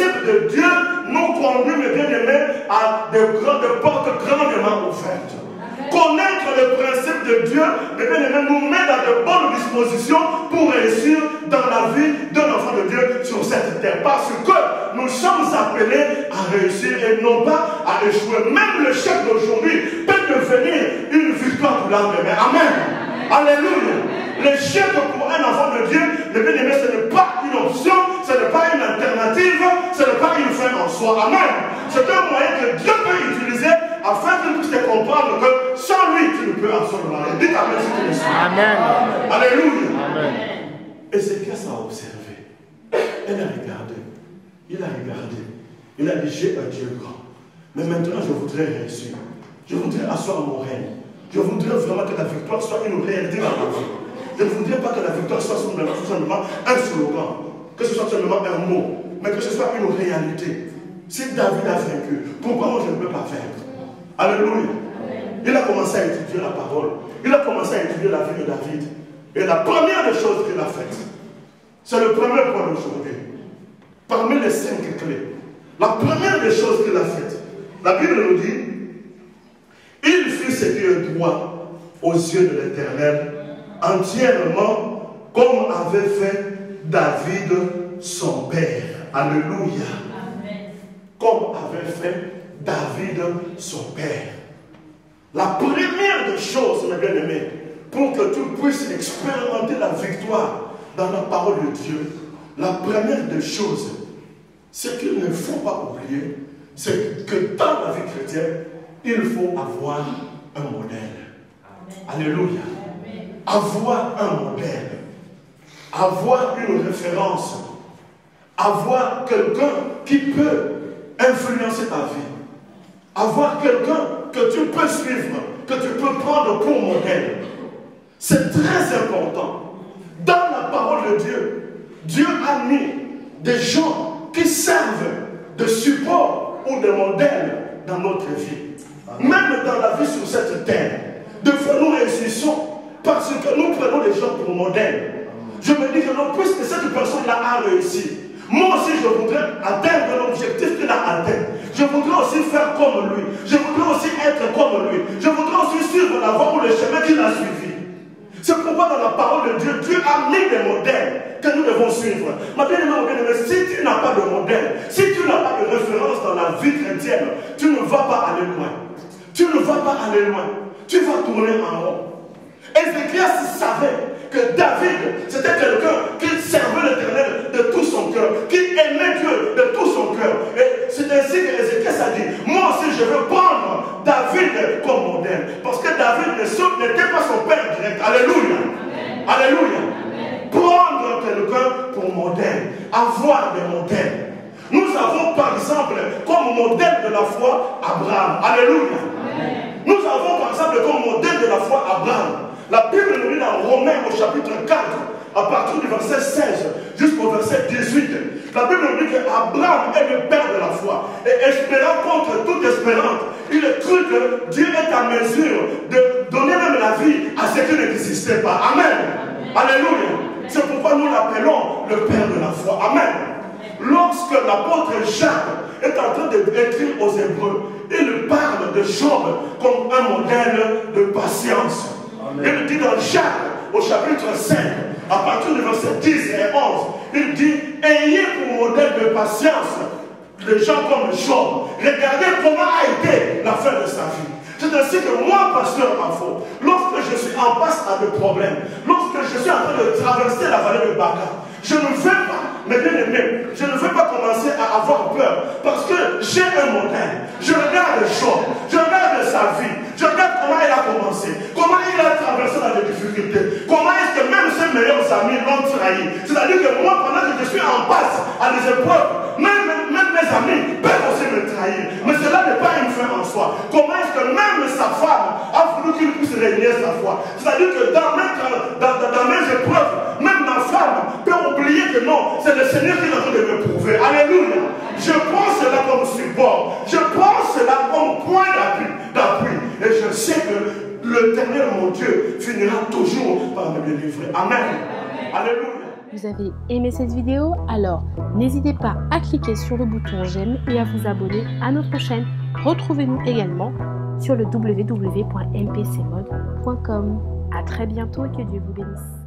principes de Dieu nous conduisent, mes bien-aimés, à de portes grandement ouvertes. Connaître les principes de Dieu, mes bien-aimés, nous met dans de bonnes dispositions pour réussir dans la vie d'un enfant de Dieu sur cette terre. Parce que nous sommes appelés à réussir et non pas à échouer. Même l'échec d'aujourd'hui peut devenir une victoire pour l'endemain. Amen. Alléluia. L'échec pour un enfant de Dieu, mes bien-aimés, ce n'est pas une option, ce n'est pas une alternative, ce n'est pas une fin en soi. Amen. C'est un moyen que Dieu peut utiliser afin que nous puissions comprendre que sans lui, tu ne peux absolument rien. Dites Amen si tu le suis. Amen. Alléluia. Amen. Ézéchias a observé. Elle a regardé. Il a regardé. Il a dit, j'ai un Dieu grand. Mais maintenant, je voudrais réussir. Je voudrais asseoir mon règne. Je voudrais vraiment que la victoire soit une réalité dans ma vie. Je ne voudrais pas que la victoire soit seulement un slogan, que ce soit seulement un mot, mais que ce soit une réalité. Si David a vaincu, pourquoi moi je ne peux pas vaincre? Alléluia. Il a commencé à étudier la parole. Il a commencé à étudier la vie de David. Et la première des choses qu'il a faites, c'est le premier point d'aujourd'hui. Parmi les 5 clés, la première des choses qu'il a faites, la Bible nous dit, il fit ce qui est droit aux yeux de l'Éternel, entièrement comme avait fait David son père. Alléluia. Amen. Comme avait fait David son père. La première des choses, mes bien-aimés, pour que tu puisses expérimenter la victoire dans la parole de Dieu, la première des choses, ce qu'il ne faut pas oublier, c'est que dans la vie chrétienne, il faut avoir un modèle. Amen. Alléluia. Amen. Avoir un modèle. Avoir une référence. Avoir quelqu'un qui peut influencer ta vie. Avoir quelqu'un que tu peux suivre, que tu peux prendre pour modèle. C'est très important. Dans la parole de Dieu, Dieu a mis des gens qui servent de support ou de modèle dans notre vie. Même dans la vie sur cette terre, des fois nous réussissons parce que nous prenons les gens pour modèle. Je me dis que non, puisque cette personne-là a réussi, moi aussi je voudrais atteindre l'objectif qu'il a atteint. Je voudrais aussi faire comme lui. Je voudrais aussi être comme lui. Je voudrais aussi suivre la voie ou le chemin qu'il a suivi. C'est pourquoi dans la parole de Dieu, Dieu a mis des modèles que nous devons suivre. Ma bien-aimée, si tu n'as pas de modèle, si tu n'as pas de référence dans la vie chrétienne, tu ne vas pas aller loin. Tu ne vas pas aller loin. Tu vas tourner en rond. Ézéchias savait que David, c'était quelqu'un qui servait l'Éternel de tout son cœur, qui aimait Dieu de tout son cœur. Et c'est ainsi que Ézéchias a dit, moi aussi je veux prendre David comme modèle. Parce que David n'était pas son père direct. Alléluia. Amen. Alléluia. Amen. Prendre quelqu'un pour modèle. Avoir des modèles. Nous avons par exemple comme modèle de la foi Abraham. Alléluia. Amen. Nous avons par exemple comme modèle de la foi Abraham. La Bible nous dit dans Romains au chapitre 4, à partir du verset 16 jusqu'au verset 18, la Bible nous dit qu'Abraham est le père de la foi. Et espérant contre toute espérance, il a cru que Dieu est en mesure de donner même la vie à ce qui n'existait pas. Amen. Amen. Alléluia. C'est pourquoi nous l'appelons le père de la foi. Amen. Lorsque l'apôtre Jacques est en train d'écrire aux Hébreux, il parle de Job comme un modèle de patience. Il dit dans Jacques, au chapitre 5, à partir du verset 10 et 11, il dit, ayez pour modèle de patience les gens comme Job. Regardez comment a été la fin de sa vie. C'est ainsi que moi, pasteur Info, lorsque je suis en face à des problèmes, lorsque je suis en train de traverser la vallée de Baca, je ne veux pas, mes bien-aimés, je ne veux pas commencer à avoir peur, parce que j'ai un modèle. Je regarde Job, je regarde sa vie, je regarde comment il a commencé, comment il a traversé dans les difficultés, comment est-ce que même ses meilleurs amis l'ont trahi. C'est-à-dire que moi, pendant que je suis en passe à des épreuves, même mes amis peuvent aussi me trahir. Mais cela n'est pas une fin en soi. Comment est-ce que même sa femme a voulu qu'il puisse régner sa foi? C'est-à-dire que dans mes épreuves, même ma femme peut oublier que non, c'est le Seigneur qui est en train de me prouver. Alléluia. Je prends cela comme support. Je prends cela comme point d'appui. Et je sais que l'Éternel, mon Dieu, finira toujours par me délivrer. Amen. Amen. Alléluia. Vous avez aimé cette vidéo? Alors n'hésitez pas à cliquer sur le bouton j'aime et à vous abonner à notre chaîne. Retrouvez-nous également sur le www.mpcmode.com. À très bientôt et que Dieu vous bénisse.